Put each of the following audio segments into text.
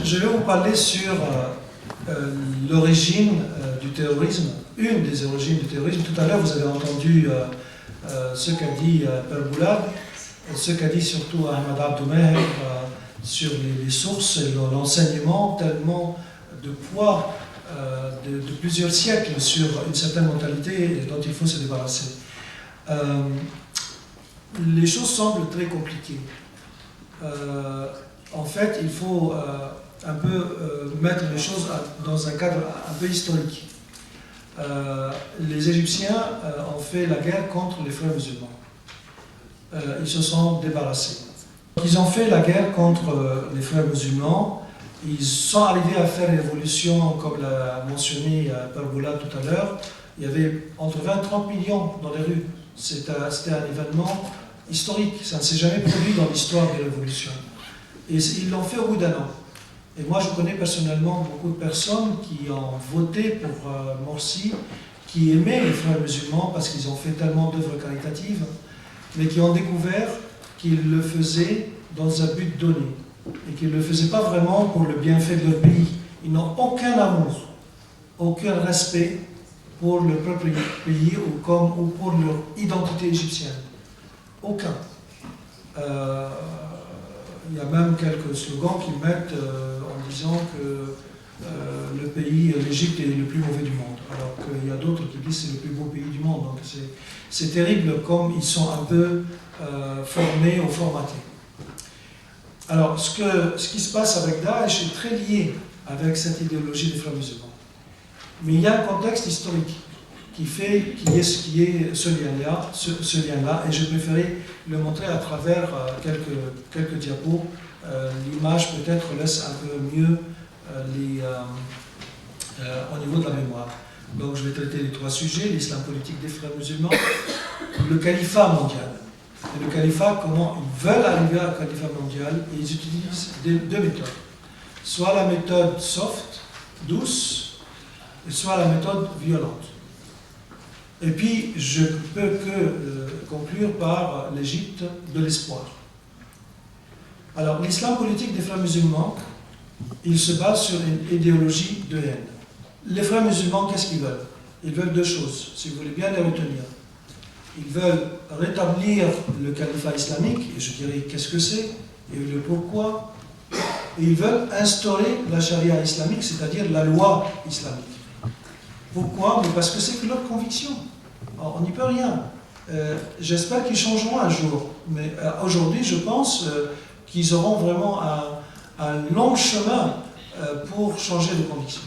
je vais vous parler sur l'origine du terrorisme, une des origines du terrorisme. Tout à l'heure, vous avez entendu ce qu'a dit Père Boulad, ce qu'a dit surtout Ahmad Abdoumeher sur les sources et l'enseignement, tellement de poids de plusieurs siècles sur une certaine mentalité dont il faut se débarrasser. Les choses semblent très compliquées. En fait, il faut un peu mettre les choses dans un cadre un peu historique. Les Égyptiens ont fait la guerre contre les frères musulmans. Ils se sont débarrassés. Ils ont fait la guerre contre les frères musulmans. Ils sont arrivés à faire une révolution, comme l'a mentionné Père Boulad tout à l'heure. Il y avait entre 20 et 30 millions dans les rues. C'était un événement historique. Ça ne s'est jamais produit dans l'histoire des révolutions. Et ils l'ont fait au bout d'un an. Et moi, je connais personnellement beaucoup de personnes qui ont voté pour Morsi, qui aimaient les frères musulmans parce qu'ils ont fait tellement d'œuvres caritatives, mais qui ont découvert qu'ils le faisaient dans un but donné, et qu'ils ne le faisaient pas vraiment pour le bienfait de leur pays. Ils n'ont aucun amour, aucun respect pour leur propre pays ou pour leur identité égyptienne. Aucun. Il y a même quelques slogans qui mettent en disant que le pays, l'Égypte, est le plus mauvais du monde, alors qu'il y a d'autres qui disent que c'est le plus beau pays du monde. Donc c'est terrible comme ils sont un peu formés ou formatés. Alors ce qui se passe avec Daesh est très lié avec cette idéologie des frères musulmans. Mais il y a un contexte historique qui est ce lien-là, et je préférais le montrer à travers quelques diapos. L'image peut-être laisse un peu mieux au niveau de la mémoire. Donc je vais traiter les trois sujets: l'islam politique des frères musulmans, le califat mondial. Et le califat, comment ils veulent arriver à un califat mondial, et ils utilisent deux méthodes. Soit la méthode soft, douce, et soit la méthode violente. Et puis, je ne peux que conclure par l'Égypte de l'espoir. Alors, l'islam politique des frères musulmans, il se base sur une idéologie de haine. Les frères musulmans, qu'est-ce qu'ils veulent? Ils veulent deux choses, si vous voulez bien les retenir. Ils veulent rétablir le califat islamique, et je dirais qu'est-ce que c'est, et le pourquoi. Et ils veulent instaurer la charia islamique, c'est-à-dire la loi islamique. Pourquoi? Mais parce que c'est leur conviction. Alors, on n'y peut rien. J'espère qu'ils changeront un jour. Mais aujourd'hui, je pense qu'ils auront vraiment un long chemin pour changer de conviction.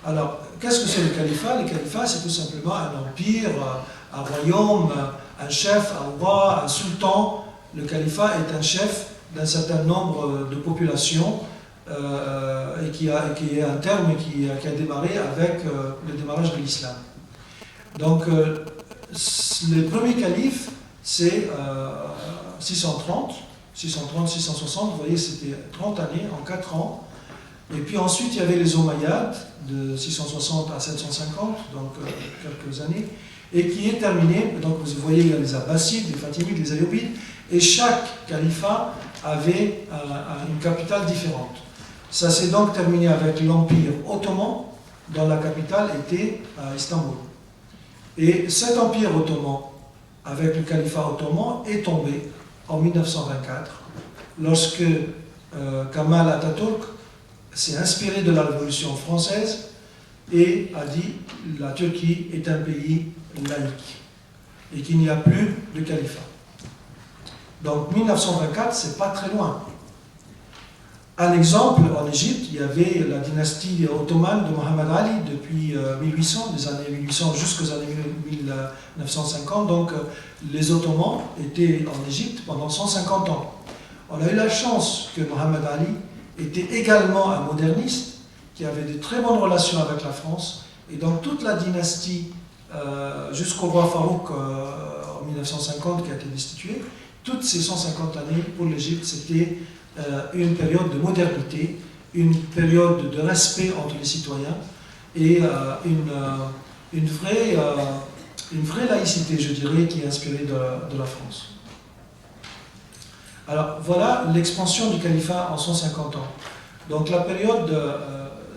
Alors, qu'est-ce que c'est le califat? Le califat, c'est tout simplement un empire, un royaume, un chef, un roi, un sultan. Le califat est un chef d'un certain nombre de populations. Et qui est un terme qui a démarré avec le démarrage de l'islam. Donc, le premier calife, c'est 630, 660, vous voyez, c'était 30 années, en 4 ans. Et puis ensuite, il y avait les Omeyyades, de 660 à 750, donc quelques années, et qui est terminé, donc vous voyez, il y a les Abbassides, les Fatimides, les Ayyubides, et chaque califat avait une capitale différente. Ça s'est donc terminé avec l'Empire ottoman, dont la capitale était à Istanbul. Et cet Empire ottoman, avec le califat ottoman, est tombé en 1924, lorsque Kemal Atatürk s'est inspiré de la Révolution française et a dit que la Turquie est un pays laïque et qu'il n'y a plus de califat. Donc 1924, c'est pas très loin. Un exemple, en Égypte, il y avait la dynastie ottomane de Mohammed Ali depuis 1800, des années 1800 jusqu'aux années 1950. Donc les Ottomans étaient en Égypte pendant 150 ans. On a eu la chance que Mohammed Ali était également un moderniste qui avait de très bonnes relations avec la France. Et donc toute la dynastie, jusqu'au roi Farouk en 1950 qui a été destitué, toutes ces 150 années pour l'Égypte, c'était une période de modernité, une période de respect entre les citoyens et une vraie laïcité, je dirais, qui est inspirée de la France. Alors voilà l'expansion du califat en 150 ans. Donc la période,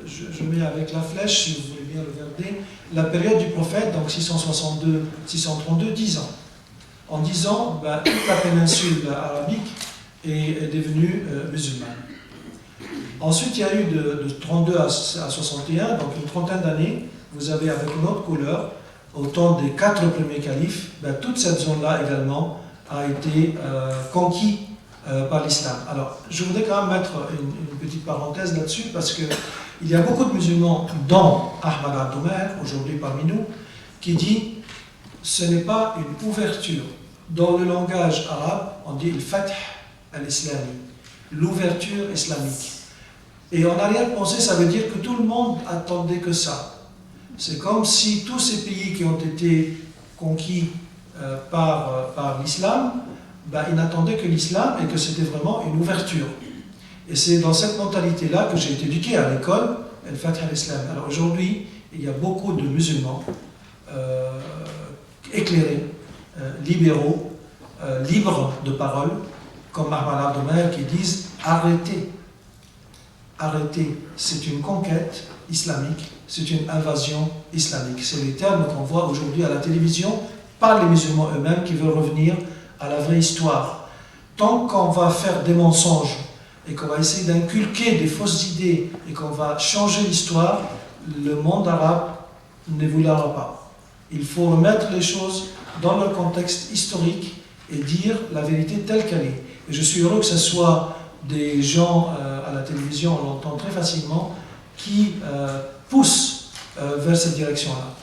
je mets avec la flèche si vous voulez bien regarder, la période du prophète, donc 662-632, 10 ans. En 10 ans, toute la péninsule arabique est devenue musulmane. Ensuite, il y a eu de 32 à 61, donc une trentaine d'années, vous avez avec une autre couleur, au temps des 4 premiers califes, toute cette zone-là également a été conquise par l'islam. Alors, je voudrais quand même mettre une petite parenthèse là-dessus, parce qu'il y a beaucoup de musulmans, dont Ahmad Abdoumer, aujourd'hui parmi nous, qui dit ce n'est pas une ouverture. Dans le langage arabe, on dit le fath al-islami, l'ouverture islamique. Et en arrière-pensée, ça veut dire que tout le monde attendait que ça. C'est comme si tous ces pays qui ont été conquis par l'islam, ils n'attendaient que l'islam et que c'était vraiment une ouverture. Et c'est dans cette mentalité-là que j'ai été éduqué à l'école, al-Fath al-Islam. Alors aujourd'hui, il y a beaucoup de musulmans éclairés, libéraux, libres de parole, comme Ahmad Abdoumer, qui disent arrêtez. Arrêtez, c'est une conquête islamique, c'est une invasion islamique. C'est les termes qu'on voit aujourd'hui à la télévision par les musulmans eux-mêmes qui veulent revenir à la vraie histoire. Tant qu'on va faire des mensonges et qu'on va essayer d'inculquer des fausses idées et qu'on va changer l'histoire, le monde arabe ne vous l'aura pas. Il faut remettre les choses dans leur contexte historique et dire la vérité telle qu'elle est. Et je suis heureux que ce soit des gens à la télévision, on l'entend très facilement, qui poussent vers cette direction-là.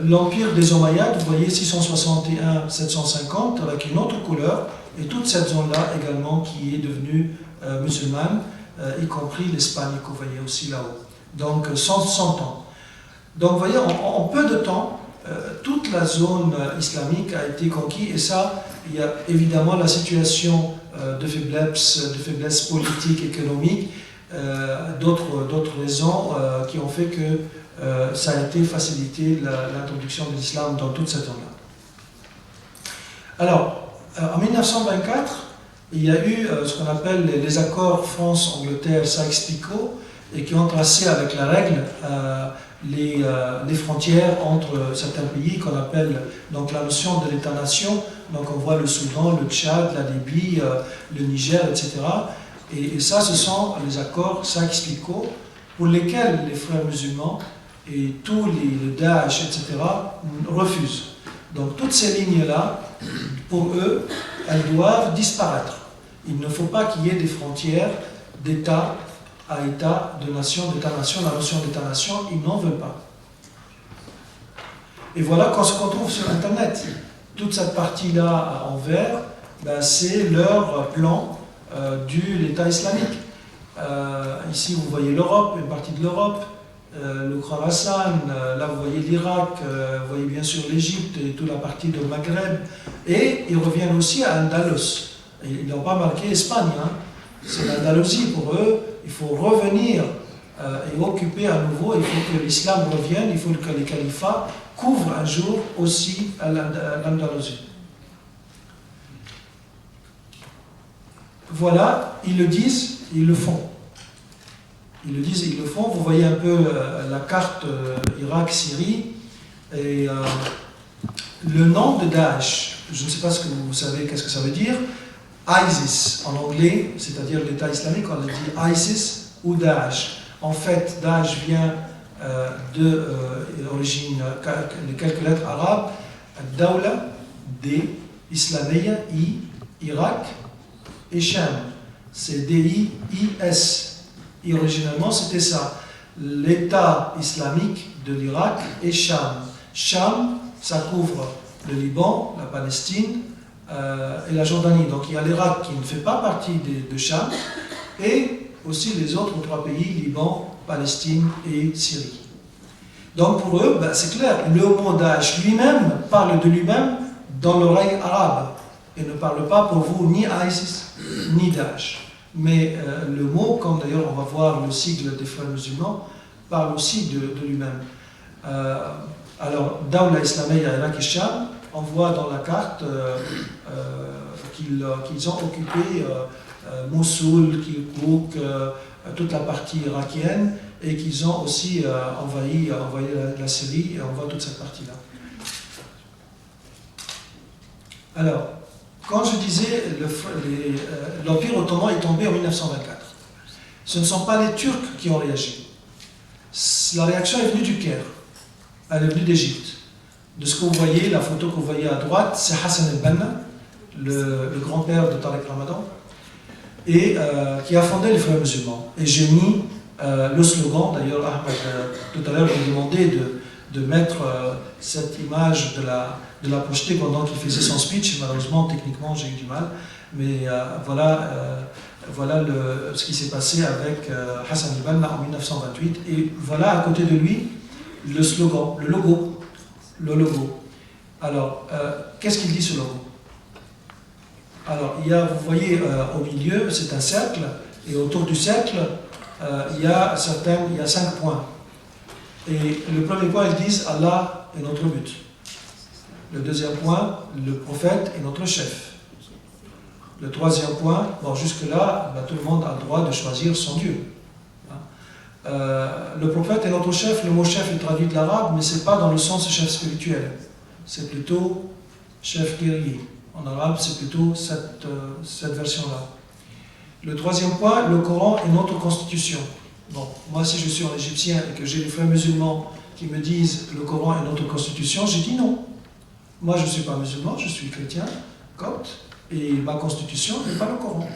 L'empire des Omeyyades, vous voyez 661-750 avec une autre couleur, et toute cette zone-là également qui est devenue musulmane, y compris l'Espagne que vous voyez aussi là-haut. Donc 100 ans. Donc vous voyez, en peu de temps, toute la zone islamique a été conquise, et ça, il y a évidemment la situation de faiblesse politique, économique, d'autres raisons qui ont fait que ça a été facilité l'introduction de l'islam dans toute cette zone-là. Alors, en 1924, il y a eu ce qu'on appelle les accords France-Angleterre-Sykes-Picot, et qui ont tracé avec la règle les frontières entre certains pays qu'on appelle donc la notion de l'État-nation. Donc on voit le Soudan, le Tchad, la Libye, le Niger, etc. Et ça, ce sont les accords Sykes-Picot pour lesquels les frères musulmans et tous les Daesh, etc. refusent. Donc toutes ces lignes-là, pour eux, elles doivent disparaître. Il ne faut pas qu'il y ait des frontières d'État à État, de nation, d'État-nation. La notion d'État-nation, ils n'en veulent pas. Et voilà ce qu'on trouve sur Internet. Toute cette partie-là en vert, c'est leur plan de l'État islamique. Ici, vous voyez l'Europe, une partie de l'Europe, le Khorasan, là vous voyez l'Irak, vous voyez bien sûr l'Égypte et toute la partie de Maghreb. Et ils reviennent aussi à Andalus. Ils n'ont pas marqué Espagne, hein. C'est l'Andalousie pour eux. Il faut revenir et occuper à nouveau. Il faut que l'islam revienne. Il faut que les califats couvrent un jour aussi l'Andalousie. Voilà, ils le disent, ils le font. Ils le disent, ils le font. Vous voyez un peu la carte Irak-Syrie. Et le nom de Daesh, je ne sais pas ce que vous savez, qu'est-ce que ça veut dire. ISIS en anglais, c'est-à-dire l'État islamique, on le dit ISIS ou Daesh. En fait, Daesh vient d'origine de quelques lettres arabes. Dawla, D, Islamiyya, I, Irak, et Sham. C'est D-I-I-S. Et originellement, c'était ça. L'État islamique de l'Irak et Sham. Sham, ça couvre le Liban, la Palestine, et la Jordanie. Donc il y a l'Irak qui ne fait pas partie de Sham, et aussi les autres 3 pays, Liban, Palestine et Syrie. Donc pour eux, c'est clair, le mot Daesh lui-même parle de lui-même dans l'oreille arabe, et ne parle pas pour vous ni ISIS, ni Daesh. Mais le mot, comme d'ailleurs on va voir le sigle des frères musulmans, parle aussi de lui-même. Alors, Dawla Islamiyya, Irak et Sham, on voit dans la carte qu'ils ont occupé Mossoul, Kirkouk, toute la partie irakienne, et qu'ils ont aussi envahi la Syrie, et on voit toute cette partie-là. Alors, quand je disais l'Empire ottoman est tombé en 1924, ce ne sont pas les Turcs qui ont réagi. La réaction est venue du Caire, elle est venue d'Égypte. De ce que vous voyez, la photo que vous voyez à droite, c'est Hassan el-Banna, le grand-père de Tariq Ramadan, et qui a fondé les Frères musulmans. Et j'ai mis le slogan, d'ailleurs Ahmed tout à l'heure m'a demandé de mettre cette image, de la projeter pendant qu'il faisait son speech. Malheureusement, techniquement, j'ai eu du mal, mais voilà ce qui s'est passé avec Hassan el-Banna en 1928. Et voilà à côté de lui le slogan, le logo. Alors, qu'est-ce qu'il dit ce logo? Alors, vous voyez au milieu, c'est un cercle, et autour du cercle, il y a 5 points. Et le premier point, ils disent Allah est notre but. Le deuxième point, le prophète est notre chef. Le troisième point, bon, jusque-là, tout le monde a le droit de choisir son Dieu. Le prophète est notre chef, le mot chef est traduit de l'arabe, mais ce n'est pas dans le sens chef spirituel. C'est plutôt chef guerrier. En arabe, c'est plutôt cette version-là. Le troisième point, le Coran est notre constitution. Bon, moi, si je suis un Égyptien et que j'ai des frères musulmans qui me disent le Coran est notre constitution, j'ai dit non. Moi, je ne suis pas musulman, je suis chrétien, copte, et ma constitution n'est pas le Coran.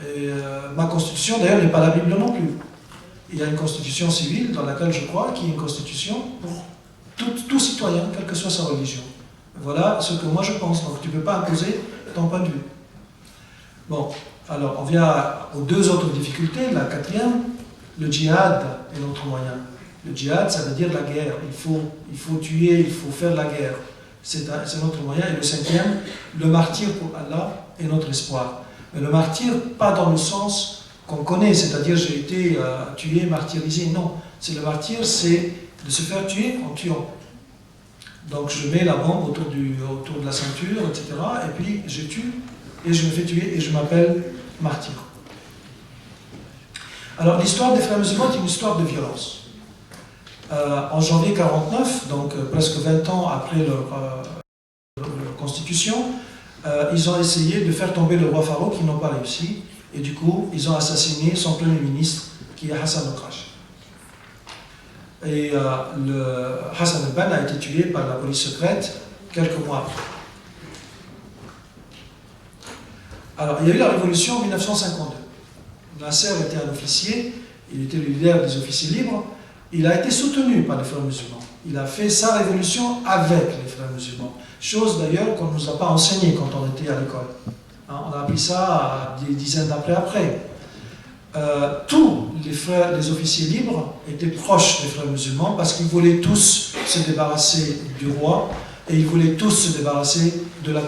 Et ma constitution, d'ailleurs, n'est pas la Bible non plus. Il y a une constitution civile dans laquelle je crois, qui est une constitution pour tout citoyen, quelle que soit sa religion. Voilà ce que moi je pense. Donc tu ne peux pas imposer ton point de vue. Bon, alors on vient aux deux autres difficultés. La quatrième, le djihad est notre moyen. Le djihad, ça veut dire la guerre. Il faut tuer, il faut faire la guerre. C'est notre moyen. Et le cinquième, le martyr pour Allah est notre espoir. Mais le martyr, pas dans le sens qu'on connaît, c'est-à-dire j'ai été tué, martyrisé. Non, c'est le martyr, c'est de se faire tuer en tuant. Donc je mets la bombe autour de la ceinture, etc. Et puis je tue, et je me fais tuer, et je m'appelle martyr. Alors l'histoire des frères musulmans est une histoire de violence. En janvier 1949, donc presque 20 ans après leur constitution, ils ont essayé de faire tomber le roi Farouk, ils n'ont pas réussi, et du coup ils ont assassiné son premier ministre, qui est Hassan Okrash. Et Hassan el-Banna a été tué par la police secrète quelques mois après. Alors, il y a eu la révolution en 1952. Nasser était un officier, il était le leader des officiers libres, il a été soutenu par les frères musulmans. Il a fait sa révolution avec les frères musulmans. Chose d'ailleurs qu'on ne nous a pas enseigné quand on était à l'école. On a appris ça des dizaines d'années après. Tous les officiers libres étaient proches des frères musulmans parce qu'ils voulaient tous se débarrasser du roi et ils voulaient tous se débarrasser de la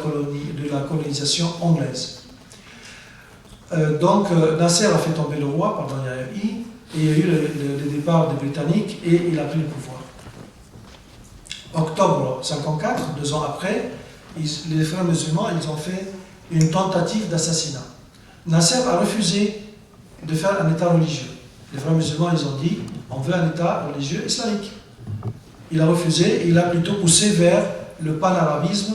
colonisation anglaise. Donc Nasser a fait tomber le roi par Yahya, et il y a eu le départ des Britanniques et il a pris le pouvoir. Octobre 1954, 2 ans après, les frères musulmans ils ont fait une tentative d'assassinat. Nasser a refusé de faire un État religieux. Les frères musulmans, ils ont dit, on veut un État religieux islamique. Il a refusé, il a plutôt poussé vers le panarabisme.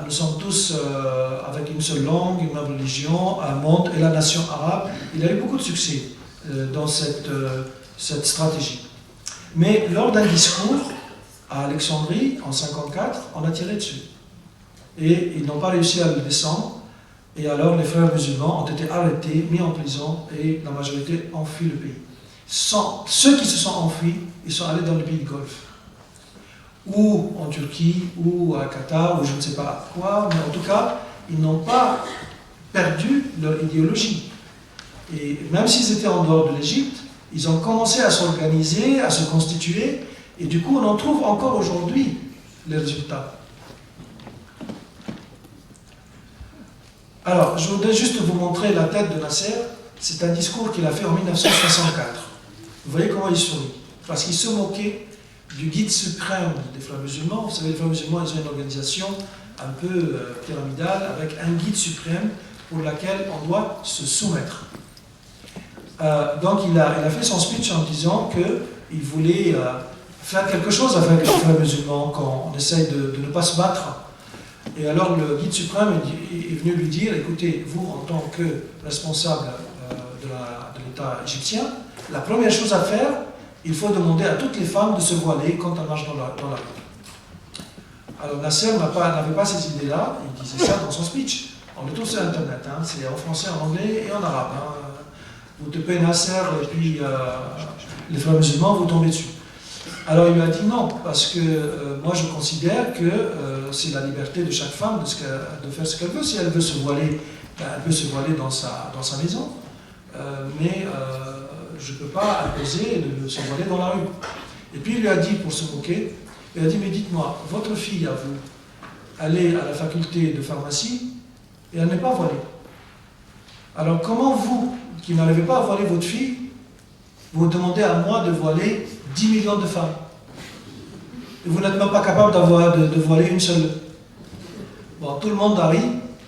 Nous sommes tous avec une seule langue, une même religion, un monde et la nation arabe. Il a eu beaucoup de succès dans cette stratégie. Mais lors d'un discours à Alexandrie, en 1954, on a tiré dessus. Et ils n'ont pas réussi à le descendre. Et alors les frères musulmans ont été arrêtés, mis en prison et la majorité ont fui le pays. Ceux qui se sont enfuis, ils sont allés dans le pays du Golfe. Ou en Turquie, ou à Qatar, ou je ne sais pas quoi, mais en tout cas, ils n'ont pas perdu leur idéologie. Et même s'ils étaient en dehors de l'Égypte, ils ont commencé à s'organiser, à se constituer, et du coup on en trouve encore aujourd'hui les résultats. Alors, je voudrais juste vous montrer la tête de Nasser. C'est un discours qu'il a fait en 1964. Vous voyez comment il sourit. Parce qu'il se moquait du guide suprême des frères musulmans. Vous savez, les frères musulmans, ils ont une organisation un peu pyramidale avec un guide suprême pour laquelle on doit se soumettre. Donc il a fait son speech en disant qu'il voulait faire quelque chose avec les frères musulmans, qu'on essaye de ne pas se battre. Et alors le guide suprême est venu lui dire, écoutez, vous en tant que responsable de l'État égyptien, la première chose à faire, il faut demander à toutes les femmes de se voiler quand elles marchent dans la rue. Alors Nasser n'avait pas ces idées-là, il disait ça dans son speech. On le trouve sur Internet, hein, c'est en français, en anglais et en arabe. Hein. Vous tapez Nasser et puis les frères musulmans, vous tombez dessus. Alors il lui a dit non, parce que moi je considère que c'est la liberté de chaque femme de faire ce qu'elle veut. Si elle veut se voiler, elle peut se voiler dans sa maison, mais je ne peux pas imposer de se voiler dans la rue. Et puis il lui a dit, pour se moquer, il a dit, mais dites-moi, votre fille à vous, elle est à la faculté de pharmacie et elle n'est pas voilée. Alors comment vous, qui n'arrivez pas à voiler votre fille, vous demandez à moi de voiler 10 millions de femmes. Et vous n'êtes même pas capable de voiler une seule. Bon, tout le monde a ri,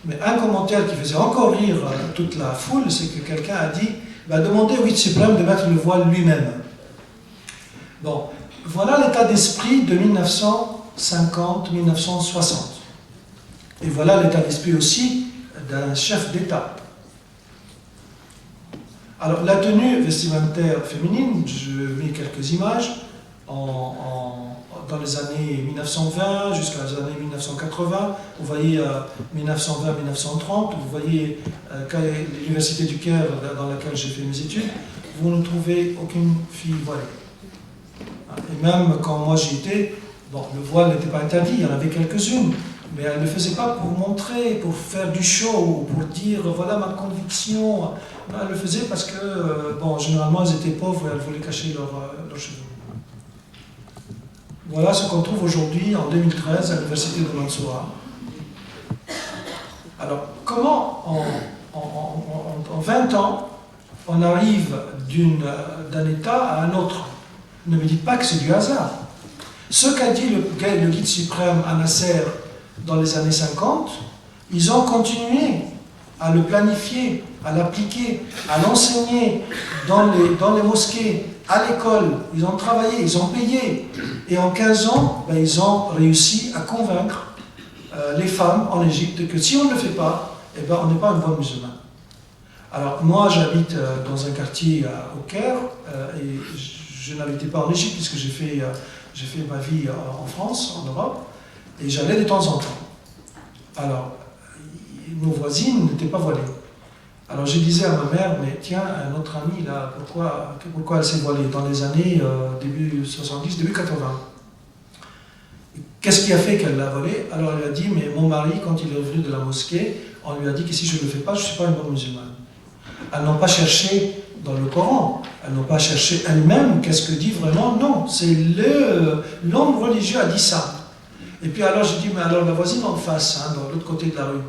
mais un commentaire qui faisait encore rire toute la foule, c'est que quelqu'un a dit, demandez au guide suprême de mettre le voile lui-même. Bon, voilà l'état d'esprit de 1950-1960. Et voilà l'état d'esprit aussi d'un chef d'État. Alors, la tenue vestimentaire féminine, je mets quelques images, dans les années 1920 jusqu'à les années 1980, vous voyez 1920-1930, vous voyez l'université du Caire dans laquelle j'ai fait mes études, vous ne trouvez aucune fille voilée. Et même quand moi j'y étais, bon, le voile n'était pas interdit, il y en avait quelques-unes, mais elles ne le faisaient pas pour montrer, pour faire du show, pour dire voilà ma conviction. Non, elles le faisaient parce que, bon, généralement elles étaient pauvres et elles voulaient cacher leurs cheveux. Voilà ce qu'on trouve aujourd'hui, en 2013, à l'université de Mansoura. Alors, comment en 20 ans, on arrive d'un état à un autre? Ne me dites pas que c'est du hasard. Ce qu'a dit le guide suprême à Nasser dans les années 50, ils ont continué à le planifier, à l'appliquer, à l'enseigner dans les mosquées, à l'école. Ils ont travaillé, ils ont payé. Et en 15 ans, ils ont réussi à convaincre les femmes en Égypte que si on ne le fait pas, on n'est pas une bonne musulmane. Alors moi j'habite dans un quartier au Caire et je n'habitais pas en Égypte puisque j'ai fait ma vie en France, en Europe, et j'allais de temps en temps. Alors, nos voisines n'étaient pas voilées. Alors je disais à ma mère, mais tiens, notre amie là, pourquoi elle s'est voilée dans les années début 70, début 80? Qu'est-ce qui a fait qu'elle l'a voilée? Alors elle a dit, mais mon mari, quand il est revenu de la mosquée, on lui a dit que si je ne le fais pas, je ne suis pas une bonne musulmane. Elles n'ont pas cherché dans le Coran, elles n'ont pas cherché elles-mêmes qu'est-ce que dit vraiment, non, c'est l'homme religieux a dit ça. Et puis alors j'ai dit, mais alors la voisine en face, hein, dans l'autre côté de la rue,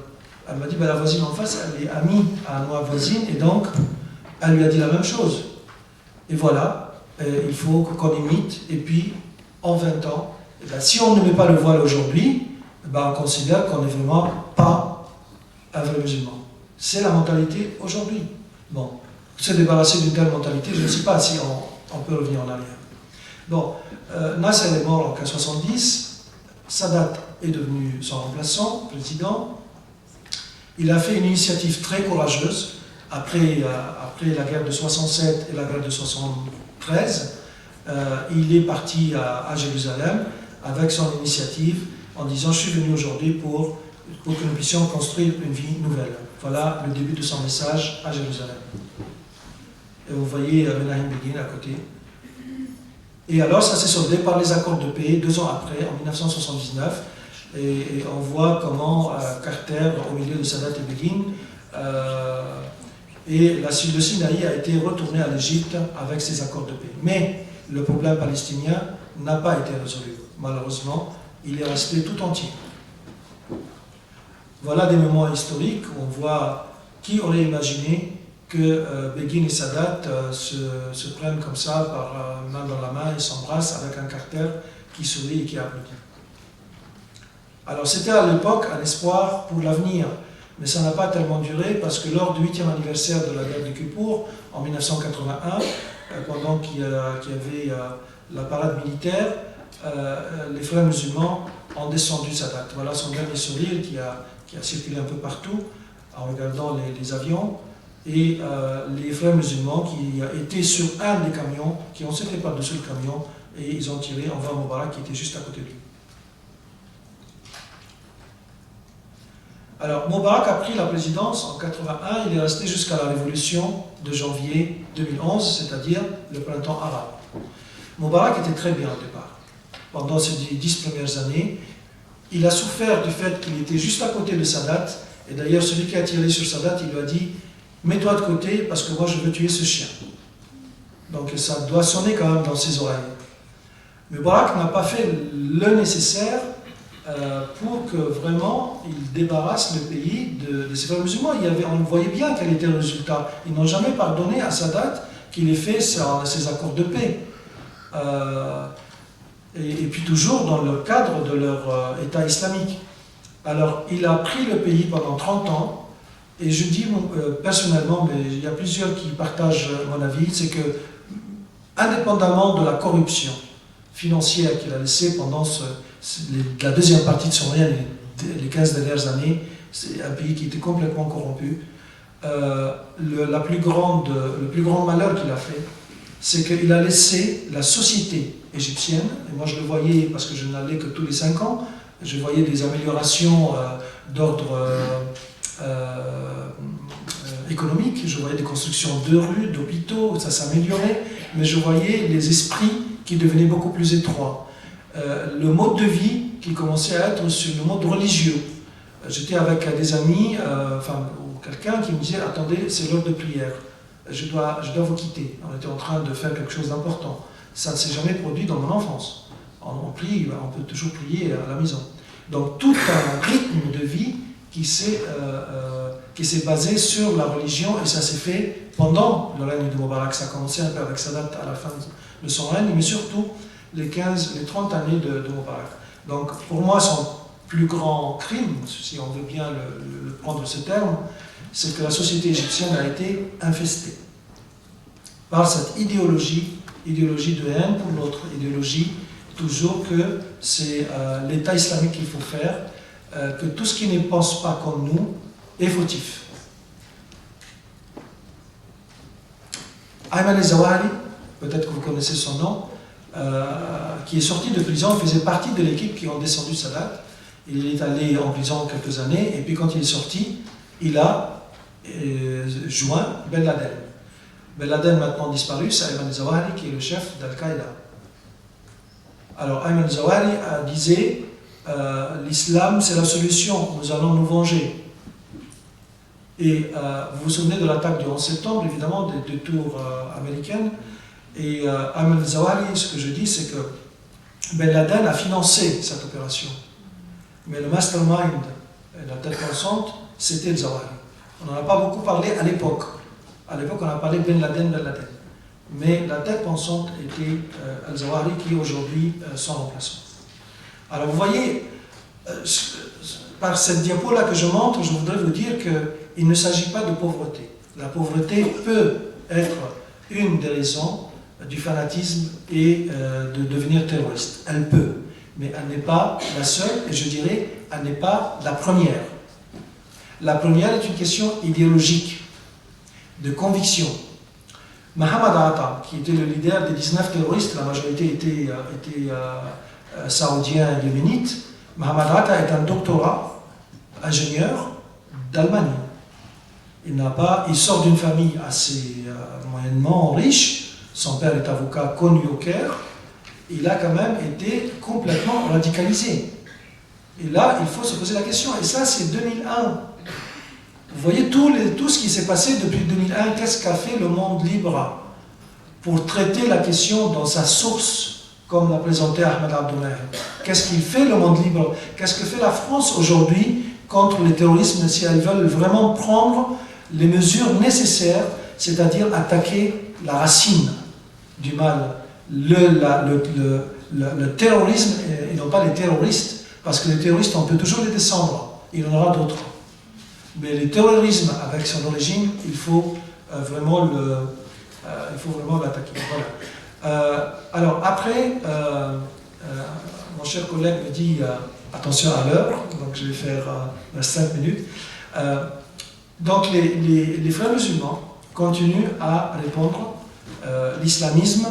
elle m'a dit, la voisine en face, elle est amie à ma voisine, et donc elle lui a dit la même chose. Et voilà, il faut qu'on imite, et puis en 20 ans, si on ne met pas le voile aujourd'hui, on considère qu'on n'est vraiment pas un vrai musulman. C'est la mentalité aujourd'hui. Bon, se débarrasser d'une telle mentalité, je ne sais pas si on peut revenir en arrière. Bon, Nasser est mort en 1970, Sadat est devenu son remplaçant, président. Il a fait une initiative très courageuse après la guerre de 67 et la guerre de 73. Il est parti à Jérusalem avec son initiative en disant « Je suis venu aujourd'hui pour que nous puissions construire une vie nouvelle ». Voilà le début de son message à Jérusalem. Et vous voyez Menahem Begin à côté. Et alors ça s'est soldé par les accords de paix 2 ans après, en 1979. Et on voit comment Carter, au milieu de Sadat et Begin, le Sinaï a été retourné à l'Égypte avec ces accords de paix. Mais le problème palestinien n'a pas été résolu. Malheureusement, il est resté tout entier. Voilà des moments historiques où on voit qui aurait imaginé que Begin et Sadat se prennent comme ça, par main dans la main, ils s'embrassent avec un carter qui sourit et qui applaudit. Alors c'était à l'époque un espoir pour l'avenir, mais ça n'a pas tellement duré parce que lors du 8e anniversaire de la guerre de Kippour, en 1981, pendant qu'il y avait la parade militaire, les frères musulmans ont descendu Sadat. Voilà son dernier sourire qui a circulé un peu partout en regardant les avions. Et les frères musulmans qui étaient sur un des camions, qui ont sauté par-dessus le camion, et ils ont tiré envers Moubarak qui était juste à côté de lui. Alors, Moubarak a pris la présidence en 81, il est resté jusqu'à la révolution de janvier 2011, c'est-à-dire le printemps arabe. Moubarak était très bien au départ. Pendant ces 10 premières années, il a souffert du fait qu'il était juste à côté de Sadat, et d'ailleurs celui qui a tiré sur Sadat, il lui a dit « Mets-toi de côté parce que moi je veux tuer ce chien ». Donc ça doit sonner quand même dans ses oreilles. Moubarak n'a pas fait le nécessaire pour que vraiment il débarrasse le pays de ses frères musulmans. On voyait bien quel était le résultat. Ils n'ont jamais pardonné à Sadat qu'il ait fait ses accords de paix. Et puis toujours dans le cadre de leur État islamique. Alors il a pris le pays pendant 30 ans, et je dis personnellement, mais il y a plusieurs qui partagent mon avis, c'est que indépendamment de la corruption financière qu'il a laissée pendant la deuxième partie de son règne, les 15 dernières années, c'est un pays qui était complètement corrompu. Le plus grand malheur qu'il a fait, c'est qu'il a laissé la société égyptienne, et moi je le voyais parce que je n'allais que tous les 5 ans, je voyais des améliorations d'ordre économique, je voyais des constructions de rues, d'hôpitaux, ça s'améliorait, mais je voyais les esprits qui devenaient beaucoup plus étroits. Le mode de vie qui commençait à être sur le mode religieux. J'étais avec des amis, ou quelqu'un qui me disait « Attendez, c'est l'heure de prière, je dois vous quitter ». On était en train de faire quelque chose d'important. Ça ne s'est jamais produit dans mon enfance. On prie, on peut toujours prier à la maison. Donc tout un rythme de vie qui s'est basé sur la religion, et ça s'est fait pendant le règne de Moubarak. Ça a commencé un peu avec Sadat à la fin de son règne, mais surtout les 30 années de Moubarak. Donc pour moi, son plus grand crime, si on veut bien le prendre ce terme, c'est que la société égyptienne a été infestée par cette idéologie de haine pour l'autre, idéologie toujours que c'est l'État islamique qu'il faut faire, que tout ce qui ne pense pas comme nous est fautif. Ayman al-Zawahiri, peut-être que vous connaissez son nom, qui est sorti de prison, faisait partie de l'équipe qui ont descendu Sadat. Il est allé en prison quelques années, et puis quand il est sorti, il a joint Ben Laden. Ben Laden, maintenant disparu, c'est Ayman al-Zawahiri qui est le chef d'Al-Qaïda. Alors Ayman al-Zawahiri disait l'islam c'est la solution, nous allons nous venger. Et vous vous souvenez de l'attaque du 11 septembre, évidemment, des tours américaines. Et Ayman al-Zawahiri, ce que je dis, c'est que Ben Laden a financé cette opération. Mais le mastermind, la tête pensante, c'était le Zawahiri. On n'en a pas beaucoup parlé à l'époque. À l'époque, on a parlé Ben Laden. Mais la tête pensante était al-Zawahiri, qui est aujourd'hui son remplaçant. Alors vous voyez, par cette diapo-là que je montre, je voudrais vous dire qu'il ne s'agit pas de pauvreté. La pauvreté peut être une des raisons du fanatisme et de devenir terroriste. Elle peut, mais elle n'est pas la seule, et je dirais, elle n'est pas la première. La première est une question idéologique, de conviction. Mohamed Atta, qui était le leader des 19 terroristes, la majorité était saoudiens et yéménites. Mohamed Atta est un doctorat, ingénieur d'Allemagne. Il sort d'une famille assez moyennement riche. Son père est avocat connu au Caire. Il a quand même été complètement radicalisé. Et là, il faut se poser la question. Et ça, c'est 2001. Vous voyez tout ce qui s'est passé depuis 2001. Qu'est-ce qu'a fait le monde libre pour traiter la question dans sa source, comme l'a présenté Ahmed Abdoulaye? Qu'est-ce qu'il fait le monde libre? Qu'est-ce que fait la France aujourd'hui contre le terrorisme, si elles veulent vraiment prendre les mesures nécessaires, c'est-à-dire attaquer la racine du mal, le terrorisme et non pas les terroristes, parce que les terroristes, on peut toujours les descendre, il y en aura d'autres. Mais le terrorisme, avec son origine, il faut vraiment l'attaquer. Voilà. Alors après, mon cher collègue me dit attention à l'heure, donc je vais faire 5 minutes. Donc les frères musulmans continuent à répandre l'islamisme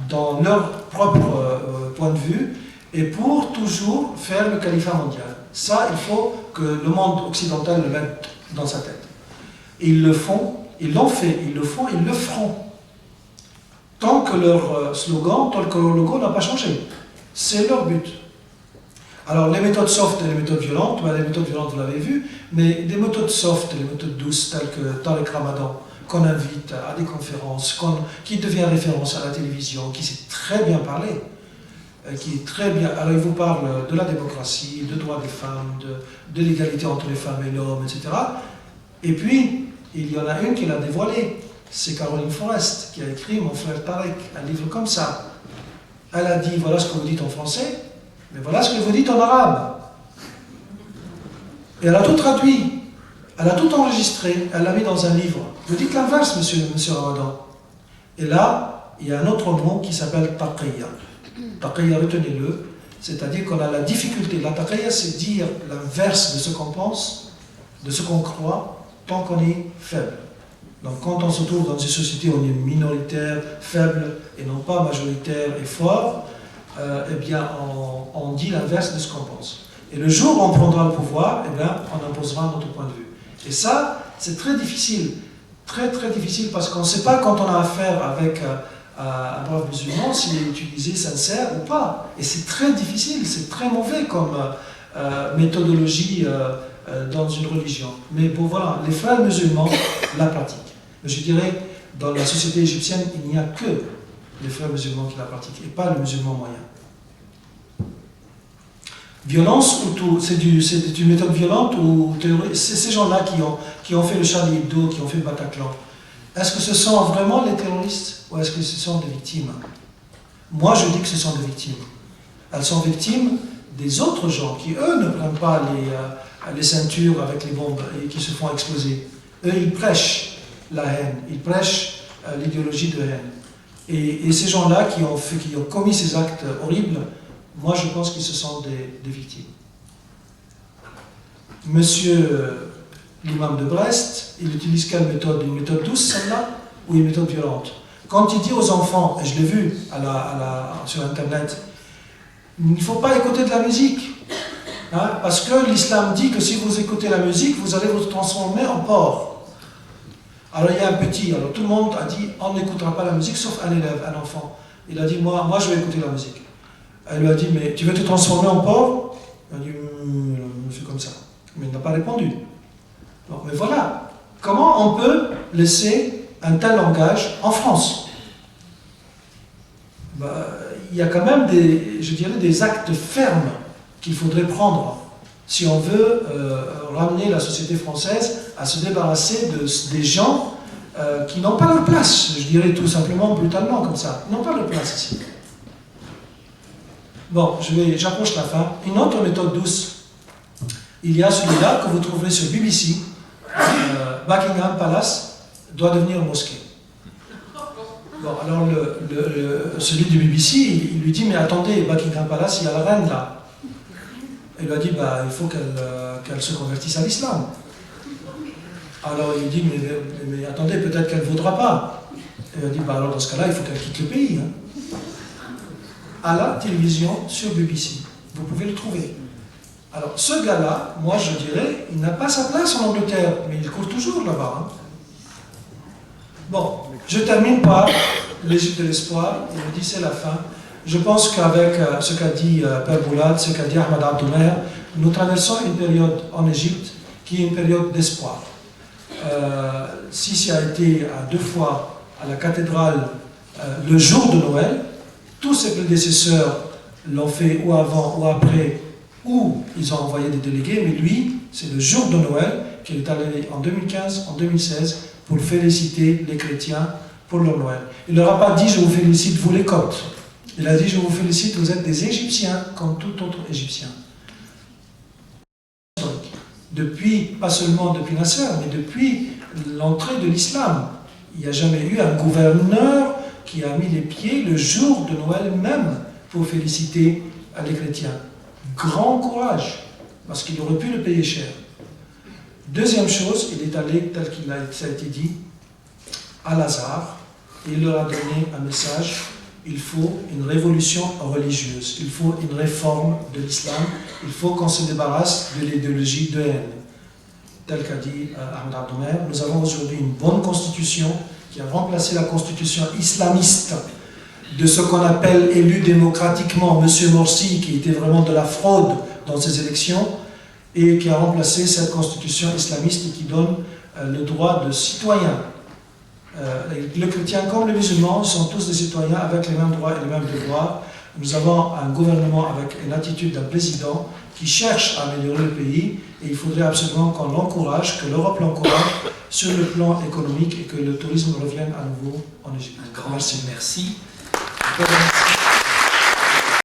dans leur propre point de vue et pour toujours faire le califat mondial. Ça, il faut que le monde occidental le mette dans sa tête. Ils le font, ils l'ont fait, ils le font, ils le feront. Tant que leur slogan, tant que leur logo n'a pas changé. C'est leur but. Alors les méthodes soft et les méthodes violentes, les méthodes violentes vous l'avez vu, mais des méthodes soft et les méthodes douces telles que Tariq Ramadan, qu'on invite à des conférences, qui devient référence à la télévision, qui sait très bien parler, qui est très bien. Alors il vous parle de la démocratie, de droits des femmes, de l'égalité entre les femmes et l'homme, etc. Et puis, il y en a une qui l'a dévoilée, c'est Caroline Forrest, qui a écrit Mon frère Tariq, un livre comme ça. Elle a dit, voilà ce que vous dites en français, mais voilà ce que vous dites en arabe. Et elle a tout traduit, elle a tout enregistré, elle l'a mis dans un livre. Vous dites l'inverse, monsieur Ramadan. Et là, il y a un autre mot qui s'appelle taqiyya. Taqiyya, retenez-le, c'est-à-dire qu'on a la difficulté. La taqiyya, c'est dire l'inverse de ce qu'on pense, de ce qu'on croit, tant qu'on est faible. Donc quand on se trouve dans une société où on est minoritaire, faible, et non pas majoritaire et fort, eh bien on dit l'inverse de ce qu'on pense. Et le jour où on prendra le pouvoir, eh bien on imposera notre point de vue. Et ça, c'est très difficile. Très très difficile parce qu'on ne sait pas quand on a affaire avec un brave musulman s'il est utilisé sincère ou pas. Et c'est très difficile, c'est très mauvais comme méthodologie dans une religion. Mais bon voilà, les frères musulmans la pratiquent. Je dirais, dans la société égyptienne, il n'y a que les frères musulmans qui la pratiquent et pas le musulman moyen. Violence ou tout, c'est une méthode violente ou théorique? C'est ces gens-là qui ont fait le Charlie Hebdo, qui ont fait le Bataclan. Est-ce que ce sont vraiment les terroristes ou est-ce que ce sont des victimes? Moi, je dis que ce sont des victimes. Elles sont victimes des autres gens qui, eux, ne prennent pas les ceintures avec les bombes et qui se font exploser. Eux, ils prêchent la haine, ils prêchent l'idéologie de haine. Et ces gens-là qui ont commis ces actes horribles, moi je pense qu'ils se sont des victimes. Monsieur l'imam de Brest, il utilise quelle méthode? Une méthode douce, celle-là, ou une méthode violente? Quand il dit aux enfants, et je l'ai vu sur Internet, il ne faut pas écouter de la musique. Hein, parce que l'islam dit que si vous écoutez la musique, vous allez vous transformer en porc. Alors il y a un petit, alors tout le monde a dit on n'écoutera pas la musique sauf un élève, un enfant. Il a dit moi je vais écouter la musique. Elle lui a dit mais tu veux te transformer en porc? Il a dit c'est comme ça. Mais il n'a pas répondu. Bon, mais voilà, comment on peut laisser un tel langage en France? Il y a quand même des actes fermes qu'il faudrait prendre si on veut ramener la société française à se débarrasser des gens qui n'ont pas leur place, je dirais tout simplement, brutalement comme ça. Ils n'ont pas leur place ici. Bon, j'approche la fin. Une autre méthode douce, il y a celui-là que vous trouverez sur BBC. Buckingham Palace doit devenir une mosquée. Bon, alors celui du BBC, il lui dit, mais attendez, Buckingham Palace, il y a la reine là. Il lui a dit, il faut qu'elle se convertisse à l'islam. Alors il dit, mais attendez, peut-être qu'elle ne voudra pas. Il a dit, alors dans ce cas-là, il faut qu'elle quitte le pays. Hein. À la télévision, sur BBC. Vous pouvez le trouver. Alors ce gars-là, moi je dirais, il n'a pas sa place en Angleterre, mais il court toujours là-bas. Hein. Bon, je termine par l'Égypte de l'espoir. Il me dit, c'est la fin. Je pense qu'avec ce qu'a dit Père Boulad, ce qu'a dit Ahmed Abdoumer, nous traversons une période en Égypte qui est une période d'espoir. Sisi a été 2 fois à la cathédrale le jour de Noël. Tous ses prédécesseurs l'ont fait ou avant ou après, ou ils ont envoyé des délégués, mais lui, c'est le jour de Noël qu'il est allé en 2015, en 2016, pour féliciter les chrétiens pour leur Noël. Il ne leur a pas dit « je vous félicite, vous les Coptes ». Il a dit, je vous félicite, vous êtes des Égyptiens comme tout autre Égyptien. Depuis, pas seulement depuis Nasser, mais depuis l'entrée de l'islam, il n'y a jamais eu un gouverneur qui a mis les pieds le jour de Noël même pour féliciter les chrétiens. Grand courage, parce qu'il aurait pu le payer cher. Deuxième chose, il est allé, tel qu'il ça a été dit, à Lazare, et il leur a donné un message. Il faut une révolution religieuse, il faut une réforme de l'islam, il faut qu'on se débarrasse de l'idéologie de haine. Tel qu'a dit Ahmed Abdoumer, nous avons aujourd'hui une bonne constitution qui a remplacé la constitution islamiste de ce qu'on appelle élu démocratiquement M. Morsi, qui était vraiment de la fraude dans ces élections, et qui a remplacé cette constitution islamiste et qui donne le droit de citoyen. Les chrétiens comme les musulmans sont tous des citoyens avec les mêmes droits et les mêmes devoirs. Nous avons un gouvernement avec une attitude d'un président qui cherche à améliorer le pays et il faudrait absolument qu'on l'encourage, que l'Europe l'encourage sur le plan économique et que le tourisme revienne à nouveau en Égypte. Un grand merci.